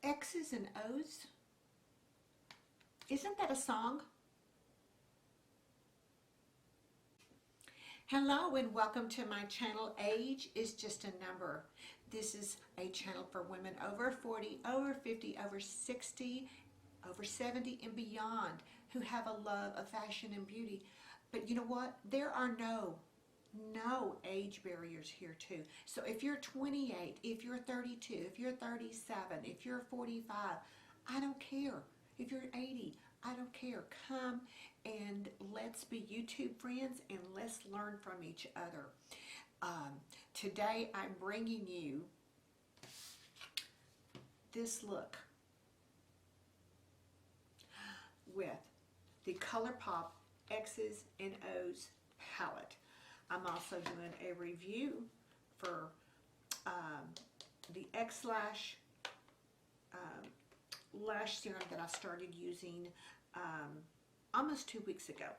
X's and O's? Isn't that a song? Hello and welcome to my channel. Age is just a number. This is a channel for women over 40, over 50, over 60, over 70 and beyond who have a love of fashion and beauty. But you know what? There are no age barriers here too. So if you're 28, if you're 32, if you're 37, if you're 45, I don't care. If you're 80, I don't care. Come and let's be YouTube friends and let's learn from each other. Today I'm bringing you this look with the ColourPop X's and O's palette. I'm also doing a review for the XLash lash serum that I started using almost 2 weeks ago.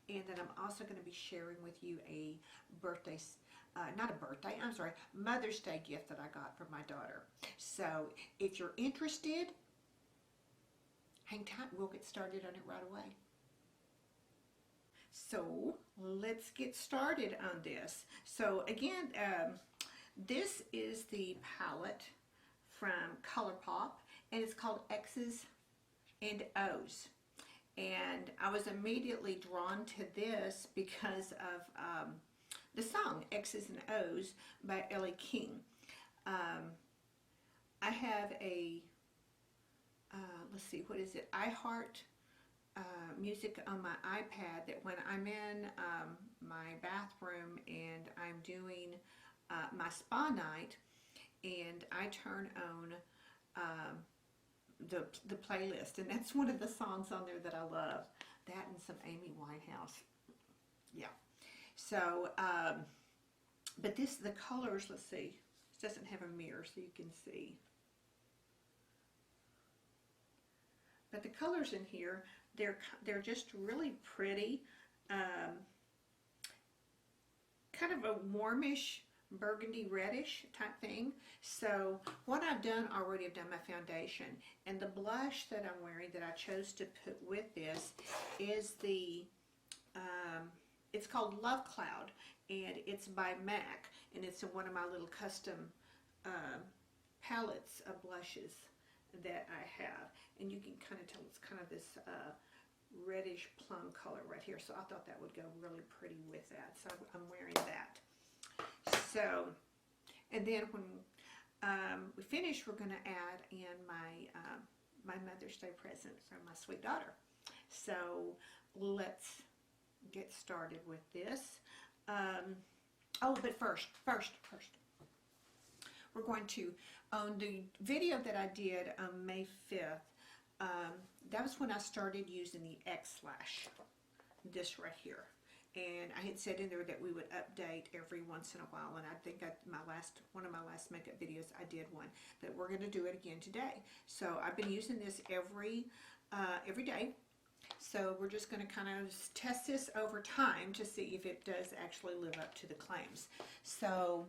And then I'm also going to be sharing with you a birthday, not a birthday, I'm sorry, Mother's Day gift that I got from my daughter. So if you're interested, hang tight, we'll get started on it right away. So let's get started on this. So again, this is the palette from ColourPop, and it's called X's and O's. And I was immediately drawn to this because of the song X's and O's by Ellie King. I have a, let's see, what is it? iHeart music on my iPad that when I'm in my bathroom and I'm doing my spa night and I turn on the playlist, and that's one of the songs on there that I love, that and some Amy Winehouse. Yeah. So but the colors, let's see, it doesn't have a mirror so you can see, but the colors in here, they're just really pretty, kind of a warmish burgundy reddish type thing. So what I've done already, I've done my foundation, and the blush that I'm wearing that I chose to put with this is the it's called Love Cloud, and it's by MAC, and it's one of my little custom palettes of blushes that I have, and you can kind of tell it's kind of this reddish plum color right here, so I thought that would go really pretty with that, so I'm wearing that. So, and then when we finish, we're going to add in my my Mother's Day present from my sweet daughter. So let's get started with this. Oh, but first, we're going to, on the video that I did on May 5th, that was when I started using the XLash, this right here. And I had said in there that we would update every once in a while, and I think one of my last makeup videos I did one, but we're going to do it again today. So I've been using this every day. So we're just going to kind of test this over time to see if it does actually live up to the claims. So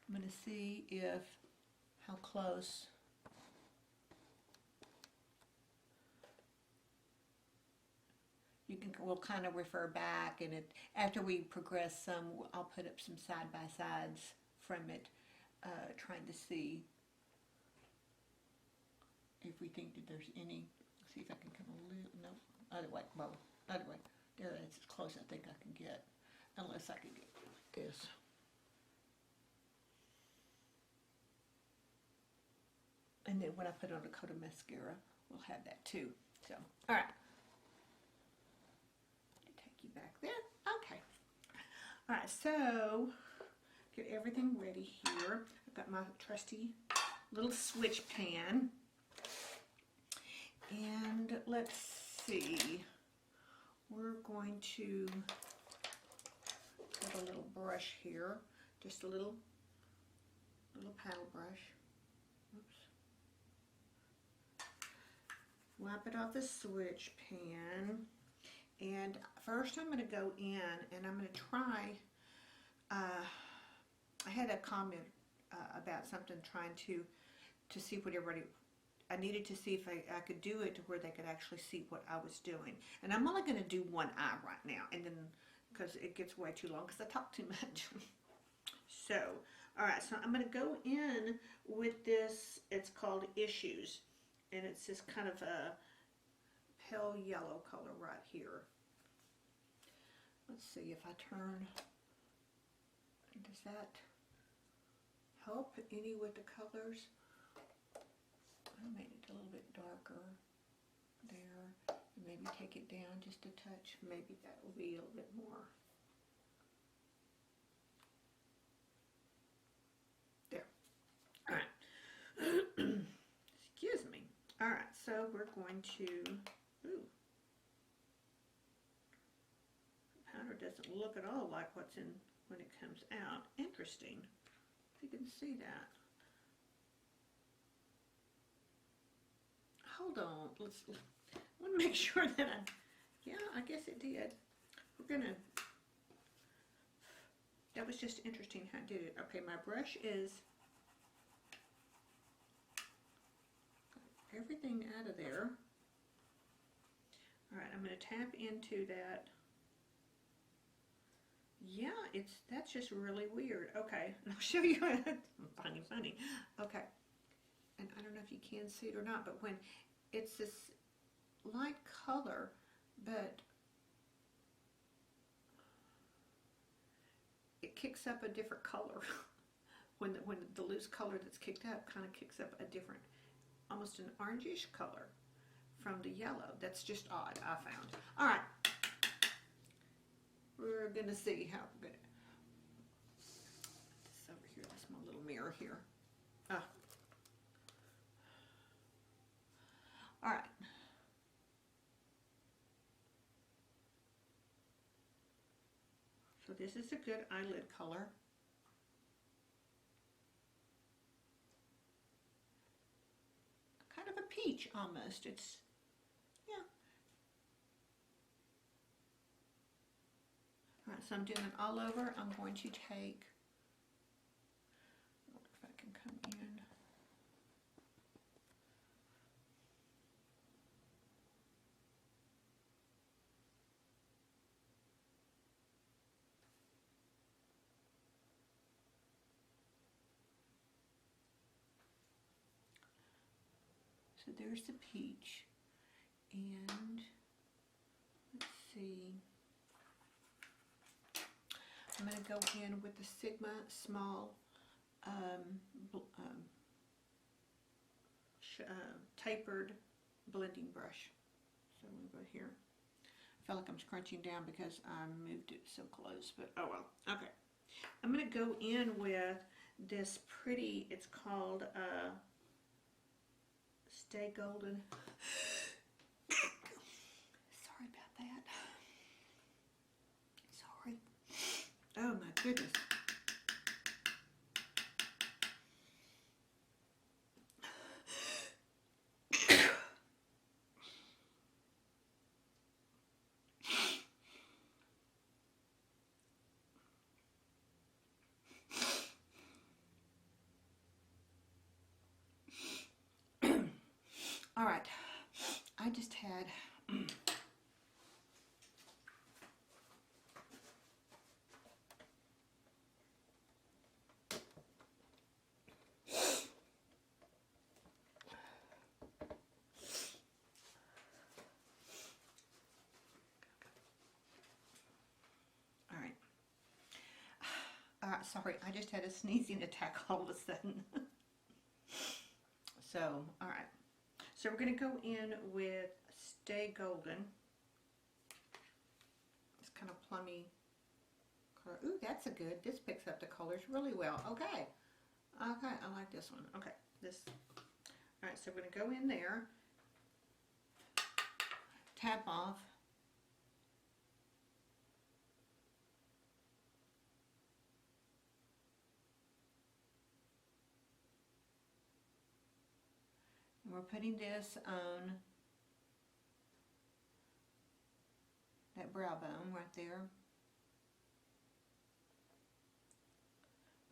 I'm going to see how close. We'll kind of refer back, and after we progress some, I'll put up some side-by-sides from it, trying to see if we think that there's any. See if I can come a little, no, other way, well, other way. There, it's as close as I think I can get, unless I can get like this. And then when I put on a coat of mascara, we'll have that too. So, all right. Back there. Okay. All right, so get everything ready here. I've got my trusty little switch pan, and let's see, we're going to get a little brush here, just a little paddle brush. Oops. Wipe it off the switch pan. And first I'm going to go in and I'm going to try, I had a comment about something, trying to see what everybody I needed to see if I could do it to where they could actually see what I was doing. And I'm only going to do one eye right now, and then because it gets way too long because I talk too much. So, all right, so I'm going to go in with this. It's called Issues, and it's this kind of a pale yellow color right here. Let's see if I turn. Does that help any with the colors? I made it a little bit darker there. Maybe take it down just a touch. Maybe that will be a little bit more. There. All right. Excuse me. All right, so we're going to, ooh. Powder doesn't look at all like what's in when it comes out. Interesting. If you can see that. Hold on. I want to make sure that yeah, I guess it did. We're gonna, that was just interesting how I did it. Okay, my brush is, got everything out of there. All right, I'm going to tap into that. Yeah, that's just really weird. Okay, and I'll show you. funny. Okay, and I don't know if you can see it or not, but when it's this light color, but it kicks up a different color. when the loose color that's kicked up kind of kicks up a different, almost an orangish color from the yellow. That's just odd, I found. All right. We're going to see how we're going to, this over here, that's my little mirror here. Ah. All right. So this is a good eyelid color. Kind of a peach almost. It's, yeah. All right, so I'm doing it all over. I'm going to take, I wonder if I can come in. So there's the peach, and let's see. I'm going to go in with the Sigma small tapered blending brush. So I'm going to go here. I feel like I'm scrunching down because I moved it so close, but oh well. Okay. I'm going to go in with this pretty, it's called Stay Golden. Sorry about that. Sorry. Oh my goodness. All right, I just had sorry, I just had a sneezing attack all of a sudden. So, all right. So we're going to go in with Stay Golden. It's kind of plummy color. Ooh, that's a good. This picks up the colors really well. Okay. Okay, I like this one. Okay, this. All right, so we're going to go in there. Tap off. We're putting this on that brow bone right there.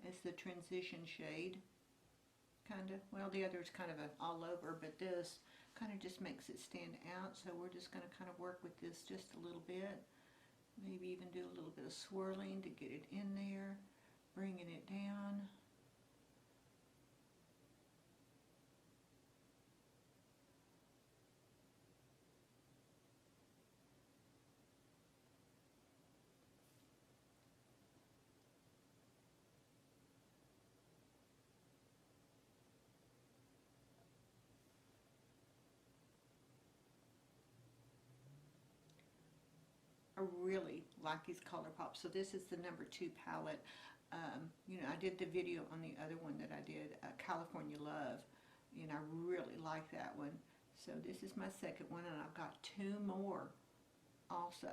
It's the transition shade. kind of. Well, the other is kind of all over, but this kind of just makes it stand out. So we're just going to kind of work with this just a little bit. Maybe even do a little bit of swirling to get it in there, bringing it down. I really like these color pops. So this is the number 2 palette. You know, I did the video on the other one that I did, California Love, and I really like that one. So this is my second one, and I've got 2 more also.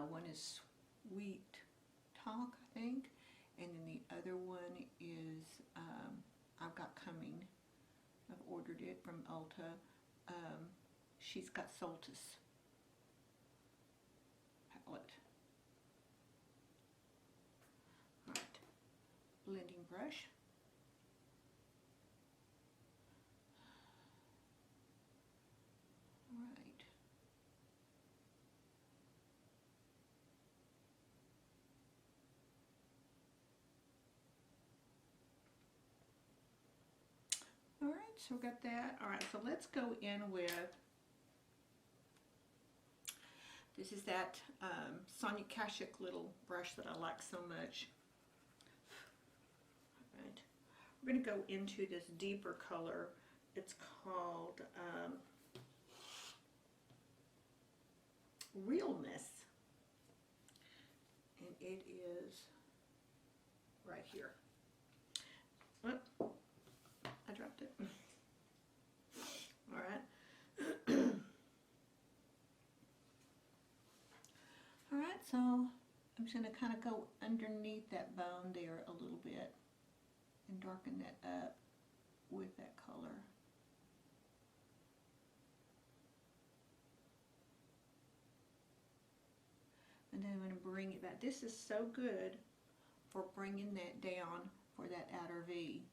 One is Sweet Talk, I think, and then the other one is I've got coming. I've ordered it from Ulta. She's got Solstice palette. Alright, blending brush. Alright. Alright, so we got that. Alright, so let's go in with, this is that Sonia Kashuk little brush that I like so much. Alright, we're going to go into this deeper color. It's called Realness. And it is right here. Oh, I dropped it. All right. All right, so I'm just going to kind of go underneath that bone there a little bit and darken that up with that color. And then I'm going to bring it back. This is so good for bringing that down for that outer V.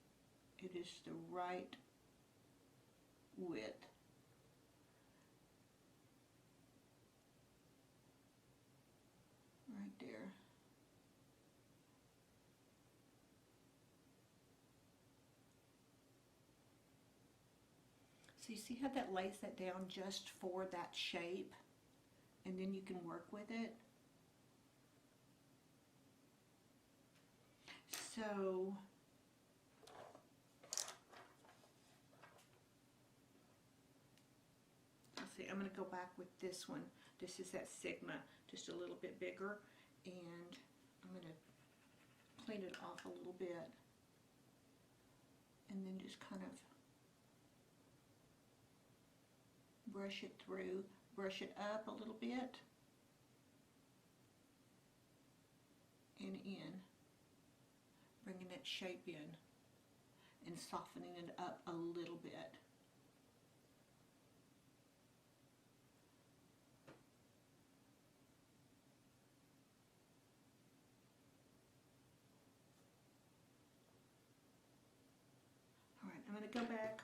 It is the right width. Right there. So you see how that lays that down just for that shape? And then you can work with it. So let's see, I'm going to go back with this one. This is that Sigma, just a little bit bigger, and I'm going to clean it off a little bit and then just kind of brush it through, brush it up a little bit and in, bringing that shape in and softening it up a little bit. Alright, I'm going to go back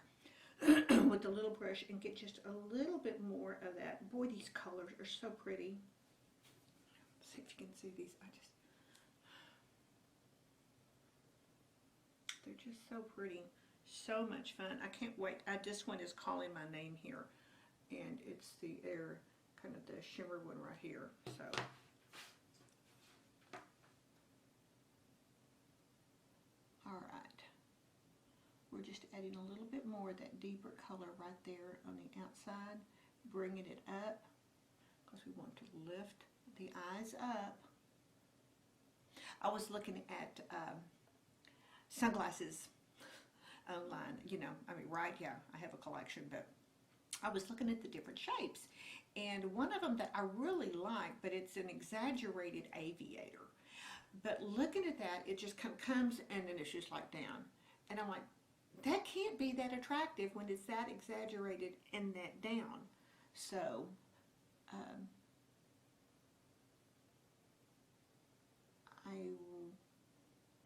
with the little brush and get just a little bit more of that. Boy, these colors are so pretty. Let's see if you can see these. They're just so pretty. So much fun. I can't wait. This one is calling my name here. And it's the air, kind of the shimmer one right here. So. Alright. We're just adding a little bit more of that deeper color right there on the outside. Bringing it up. Because we want to lift the eyes up. I was looking at sunglasses online, you know, I mean, right, yeah, I have a collection, but I was looking at the different shapes, and one of them that I really like, but it's an exaggerated aviator, but looking at that, it just comes and then it's just like down, and I'm like, that can't be that attractive when it's that exaggerated and that down. So I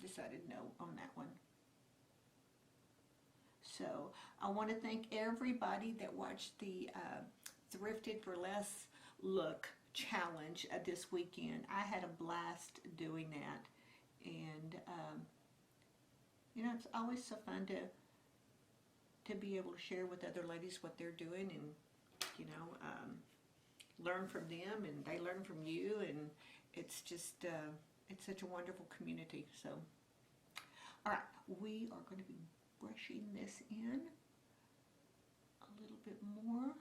decided no on that one. So I want to thank everybody that watched the Thrifted for Less look challenge this weekend. I had a blast doing that, and you know, it's always so fun to be able to share with other ladies what they're doing, and you know, learn from them, and they learn from you, and it's just it's such a wonderful community. So all right, we are going to be brushing this in a little bit more.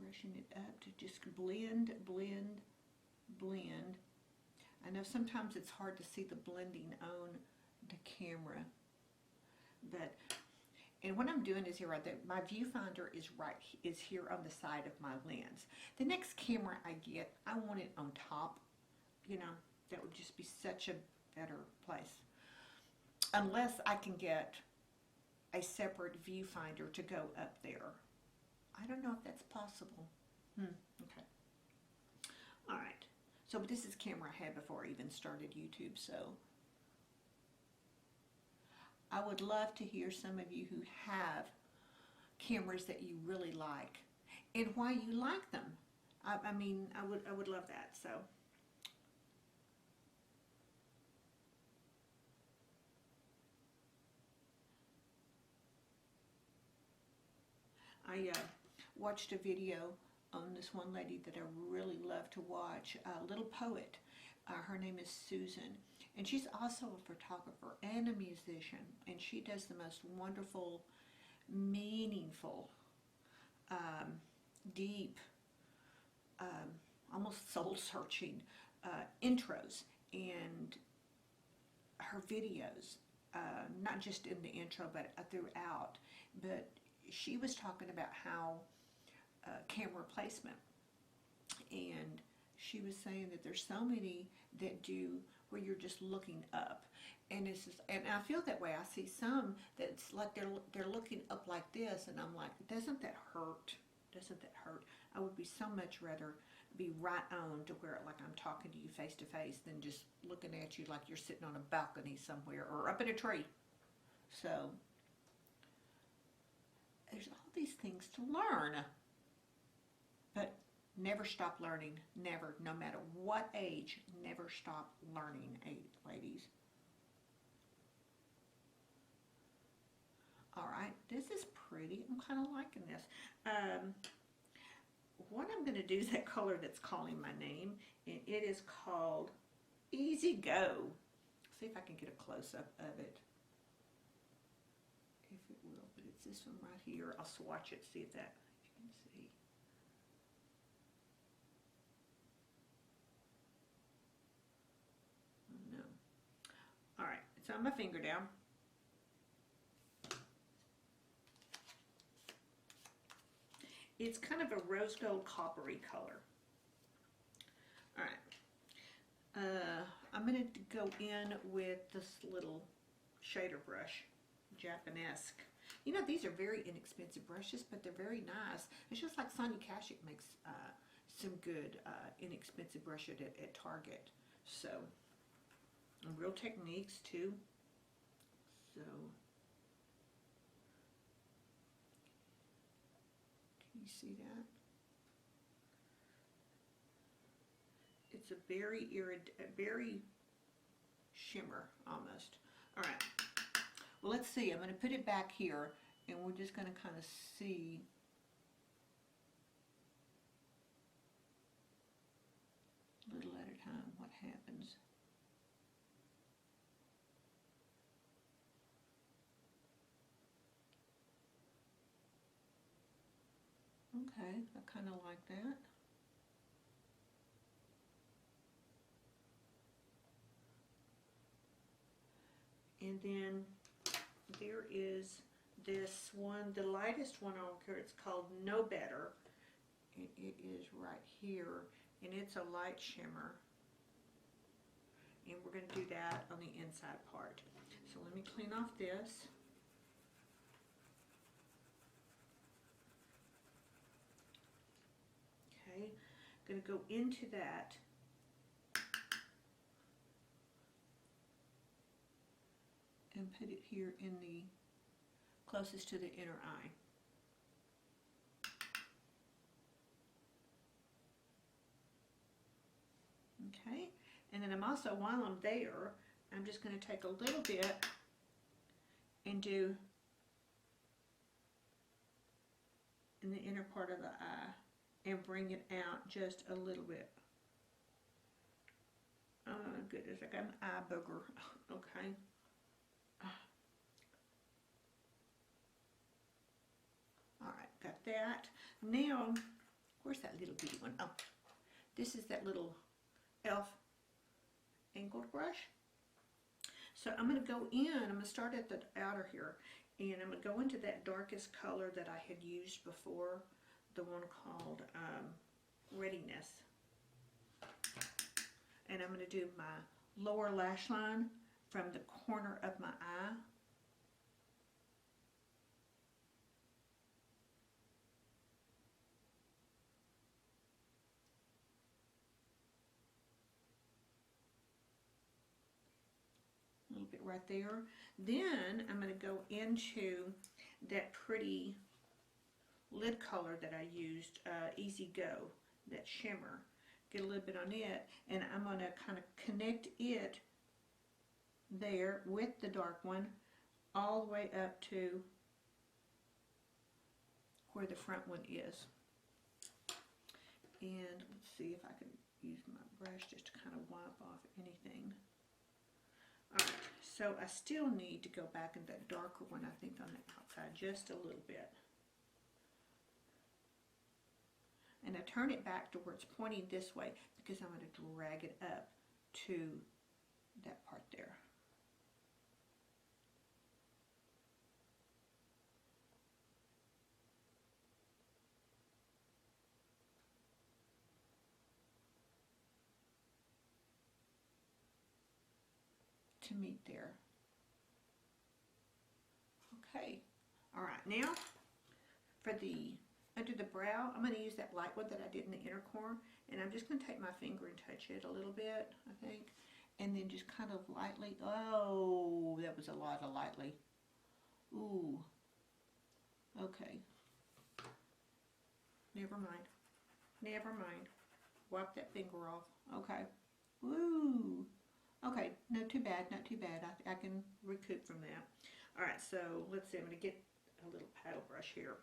Brushing it up to just blend, blend, blend. I know sometimes it's hard to see the blending on the camera, but, and what I'm doing is here, right there, my viewfinder is here on the side of my lens. The next camera I get, I want it on top. You know, that would just be such a better place. Unless I can get a separate viewfinder to go up there. I don't know if that's possible. Okay. All right. So this is camera I had before I even started YouTube. So I would love to hear some of you who have cameras that you really like and why you like them. I mean, I would love that. So. I watched a video on this one lady that I really love to watch, a little poet. Her name is Susan, and she's also a photographer and a musician, and she does the most wonderful, meaningful, deep, almost soul-searching intros, and her videos, not just in the intro, but throughout. But she was talking about how camera placement, and she was saying that there's so many that do where you're just looking up, and it's just, and I feel that way. I see some that's like they're looking up like this, and I'm like, doesn't that hurt? Doesn't that hurt? I would be so much rather be right on to where like I'm talking to you face to face than just looking at you like you're sitting on a balcony somewhere or up in a tree. So there's all these things to learn, but never stop learning. Never, no matter what age, never stop learning, ladies. All right, this is pretty. I'm kind of liking this. What I'm going to do is that color that's calling my name, and it is called Easy Go. See if I can get a close-up of it. If it will, but it's this one right here. I'll swatch it, see if you can see. No. All right, it's on my finger now. It's kind of a rose gold coppery color. All right. I'm going to go in with this little shader brush, Japanesque. You know, these are very inexpensive brushes, but they're very nice. It's just like Sonia Kashuk makes some good inexpensive brushes at Target. So, and Real Techniques too. So, can you see that? It's a very shimmer almost. All right. Well, let's see. I'm going to put it back here, and we're just going to kind of see. Little at a time, what happens. Okay, I kind of like that. And then there is this one, the lightest one on here. It's called No Better, and it is right here, and it's a light shimmer, and we're going to do that on the inside part. So let me clean off this. Okay, I'm going to go into that and put it here in the closest to the inner eye. Okay, and then I'm also, while I'm there, I'm just going to take a little bit and do in the inner part of the eye and bring it out just a little bit. Oh goodness, I got an eye booger. Okay. Alright, got that. Now, where's that little bitty one? Oh, this is that little e.l.f. angled brush. So I'm going to go in, I'm going to start at the outer here, and I'm going to go into that darkest color that I had used before, the one called Readiness. And I'm going to do my lower lash line from the corner of my eye. A little bit right there. Then I'm going to go into that pretty lid color that I used, Easy Go, that shimmer. Get a little bit on it, and I'm going to kind of connect it there with the dark one all the way up to where the front one is. And let's see if I can use my brush just to kind of wipe off anything. Alright, so I still need to go back in that darker one, I think, on the outside just a little bit. And I turn it back to where it's pointing this way because I'm going to drag it up to that part there. To meet there. Okay. All right. Now for the under the brow, I'm going to use that light one that I did in the inner corner, and I'm just going to take my finger and touch it a little bit, I think, and then just kind of lightly. Oh, that was a lot of lightly. Ooh. Okay. Never mind. Never mind. Wipe that finger off. Okay. Woo. Okay, not too bad, not too bad. I can recoup from that. Alright, so let's see, I'm going to get a little paddle brush here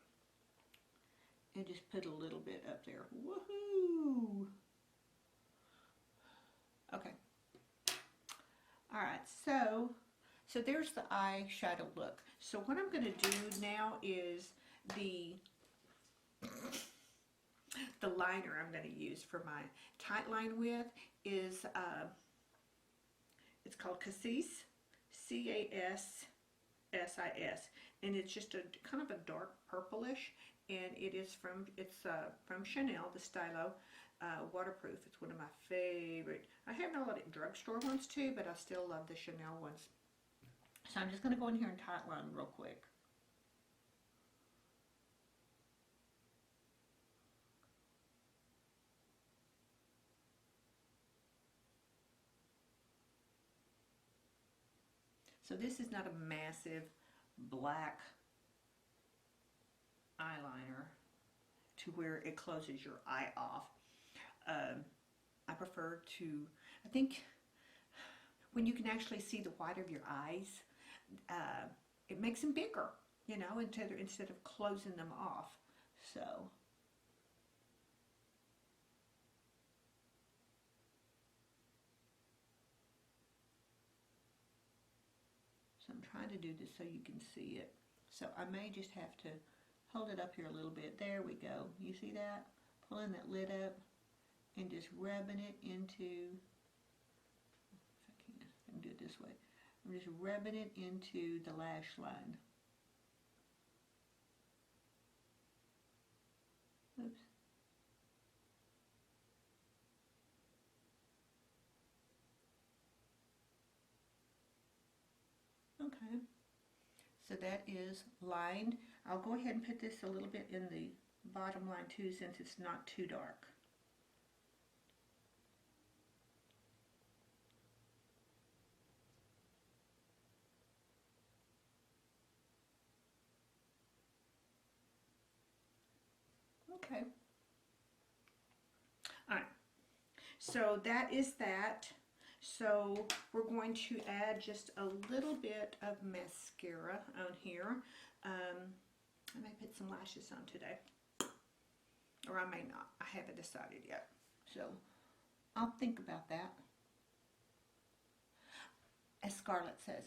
and just put a little bit up there. Woohoo! Okay. Alright, so there's the eyeshadow look. So what I'm going to do now is the liner I'm going to use for my tight line with is it's called Cassis, C-A-S-S-I-S, and it's just a kind of a dark purplish, and it's from Chanel, the Stylo, waterproof. It's one of my favorite. I have a lot of drugstore ones too, but I still love the Chanel ones. So I'm just going to go in here and tight line real quick. So this is not a massive black eyeliner to where it closes your eye off. I prefer to, I think when you can actually see the white of your eyes, it makes them bigger, you know, instead of closing them off. So I'm trying to do this so you can see it. So I may just have to hold it up here a little bit. There we go. You see that? Pulling that lid up and just rubbing it into, if I can do it this way. I'm just rubbing it into the lash line. Oops. Okay, so that is lined. I'll go ahead and put this a little bit in the bottom line too, since it's not too dark. Okay. All right. So that is that. So we're going to add just a little bit of mascara on here. I may put some lashes on today. Or I may not. I haven't decided yet. So I'll think about that. As Scarlett says,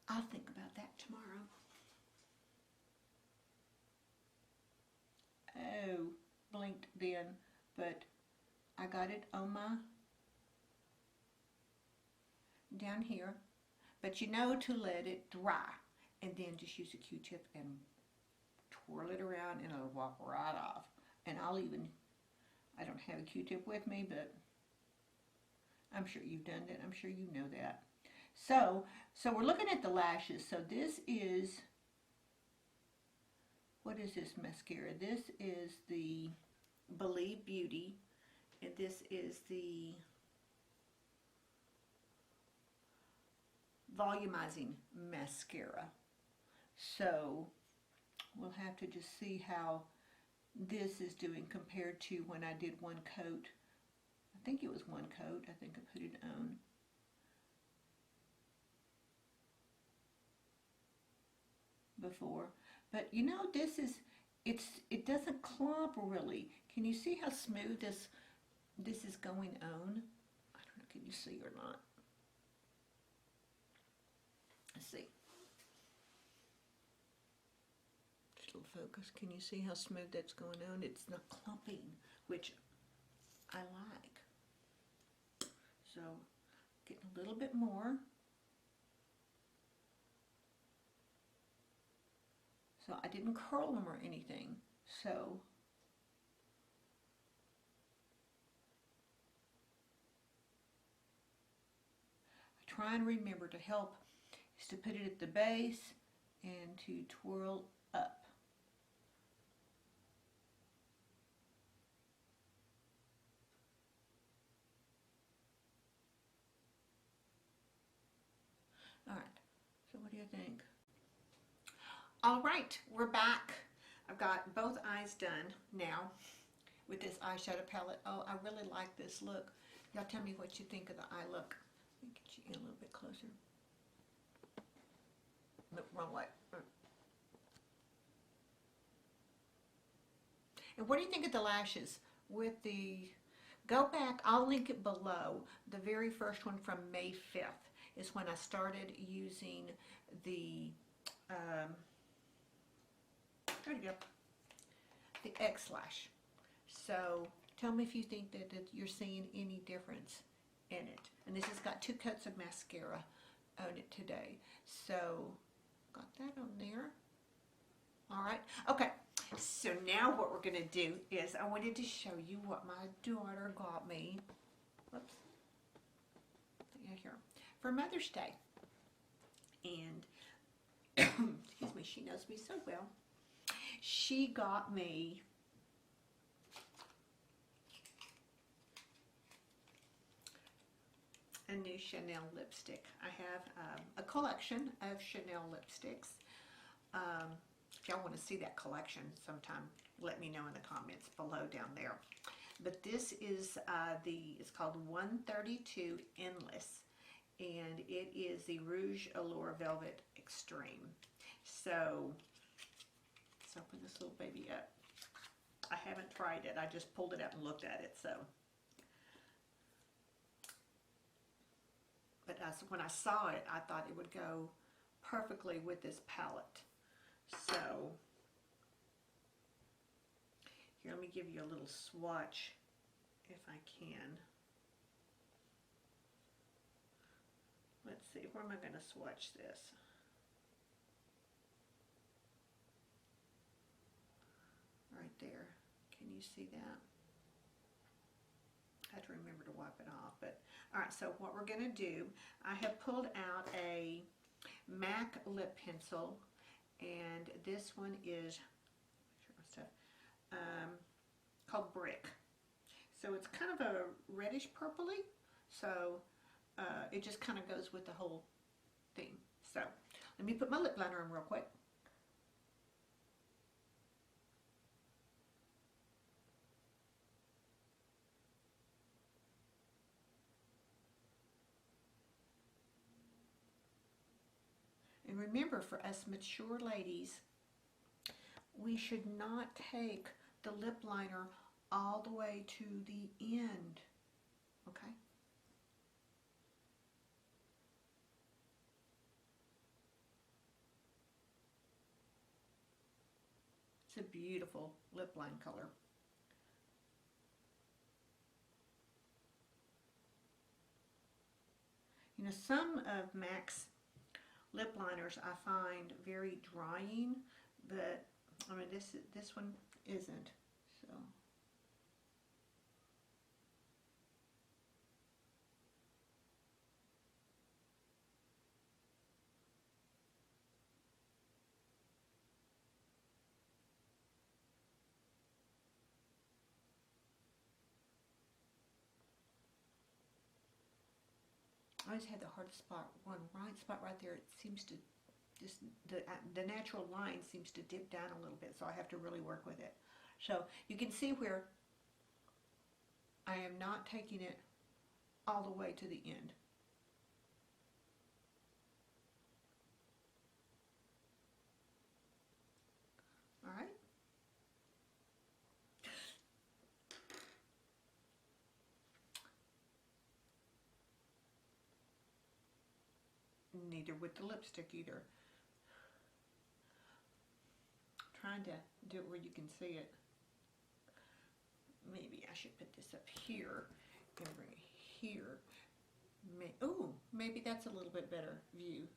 I'll think about that tomorrow. Oh, blinked then, but I got it on my down here. But you know to let it dry, and then just use a Q-tip and twirl it around, and it'll walk right off. And I don't have a Q-tip with me, but I'm sure you've done that. I'm sure you know that. So we're looking at the lashes. So this is, what is this mascara? This is the Believe Beauty, and this is the volumizing mascara. So we'll have to just see how this is doing compared to when I did one coat. I think it was one coat. I think I put it on. Before. But you know, this is, it doesn't clump really. Can you see how smooth this is going on? I don't know, can you see or not? Let's see. Just a little focus. Can you see how smooth that's going on? It's not clumping, which I like. So, getting a little bit more. So I didn't curl them or anything. So I try and remember to help is to put it at the base and to twirl up. All right, so what do you think? All right, we're back. I've got both eyes done now with this eyeshadow palette. Oh, I really like this look. Y'all tell me what you think of the eye look. Let me get you in a little bit closer. Nope, wrong way. And what do you think of the lashes? With the, go back, I'll link it below. The very first one from May 5th is when I started using the, there you go, the XLash. So tell me if you think that you're seeing any difference in it. And this has got 2 coats of mascara on it today. So got that on there. All right. Okay. So now what we're going to do is I wanted to show you what my daughter got me. Whoops. Yeah, here. For Mother's Day. And excuse me, she knows me so well. She got me a new Chanel lipstick. I have a collection of Chanel lipsticks. If y'all want to see that collection sometime, let me know in the comments below down there. But this is it's called 132 Endless, and it is the Rouge Allure Velvet Extreme. So let's open this little baby up. I haven't tried it. I just pulled it out and looked at it. So, but when I saw it, I thought it would go perfectly with this palette. So here, let me give you a little swatch if I can. Let's see, where am I going to swatch this? Right there. Can you see that? I have to remember to wipe it off. But all right, so what we're going to do, I have pulled out a MAC lip pencil, and this one is called Brick. So it's kind of a reddish purpley, so it just kind of goes with the whole thing. So let me put my lip liner on real quick. remember, for us mature ladies, we should not take the lip liner all the way to the end, okay? It's a beautiful lip line color. You know, some of MAC's lip liners I find very drying, but I mean this one isn't. So I always had the hardest spot, one right spot right there. It seems to just, the natural line seems to dip down a little bit, so I have to really work with it. So you can see where I am not taking it all the way to the end. All right. Neither with the lipstick either. Trying to do it where you can see it. Maybe I should put this up here and bring it here. Ooh, maybe that's a little bit better view.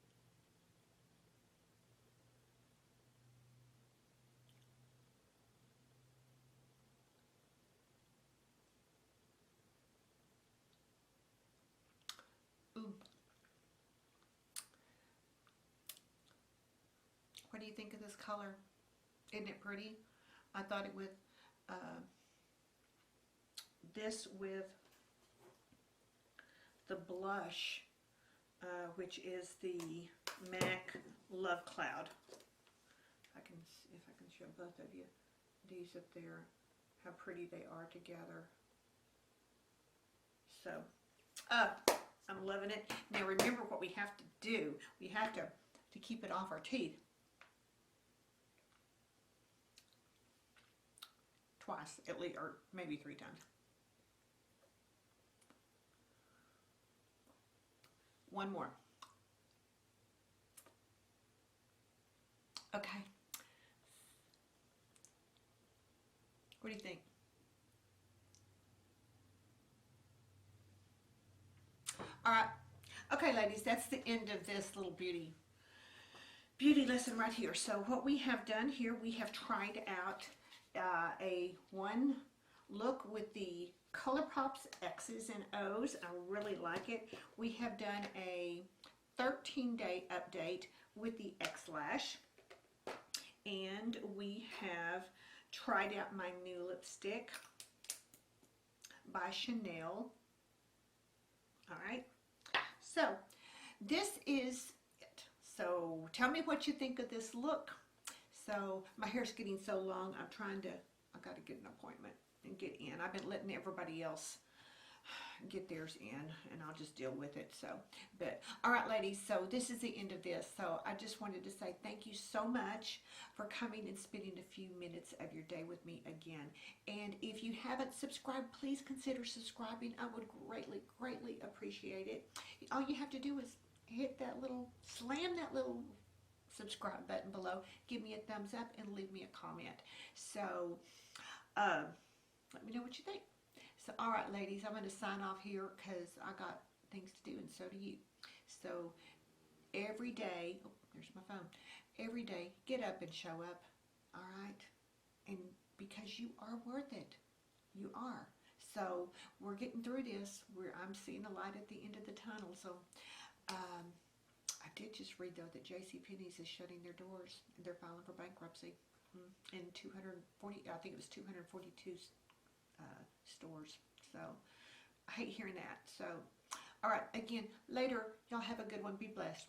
Ooh. What do you think of this color? Isn't it pretty? I thought it with this with the blush, which is the MAC Love Cloud. If I can show both of you these up there, how pretty they are together. So, I'm loving it. Now remember what we have to do. We have to keep it off our teeth. Twice, at least, or maybe 3 times. One more. Okay. What do you think? All right. Okay, ladies, that's the end of this little beauty lesson right here. So what we have done here, we have tried out a one look with the ColourPop's X's and O's. I really like it. We have done a 13-day update with the XLash, and we have tried out my new lipstick by Chanel. All right, so this is it. So tell me what you think of this look. So my hair's getting so long, I got to get an appointment and get in. I've been letting everybody else get theirs in, and I'll just deal with it. So, but all right, ladies, so this is the end of this. So I just wanted to say thank you so much for coming and spending a few minutes of your day with me again. And if you haven't subscribed, please consider subscribing. I would greatly, greatly appreciate it. All you have to do is slam that little subscribe button below, give me a thumbs up, and leave me a comment. So let me know what you think. So all right, ladies, I'm going to sign off here because I got things to do, and so do you. So every day, oh, there's my phone, every day get up and show up, all right? And because you are worth it, you are. So we're getting through this. I'm seeing the light at the end of the tunnel. So I did just read, though, that JCPenney's is shutting their doors. They're filing for bankruptcy in 240, I think it was 242 stores. So I hate hearing that. So, all right, again, later, y'all have a good one. Be blessed.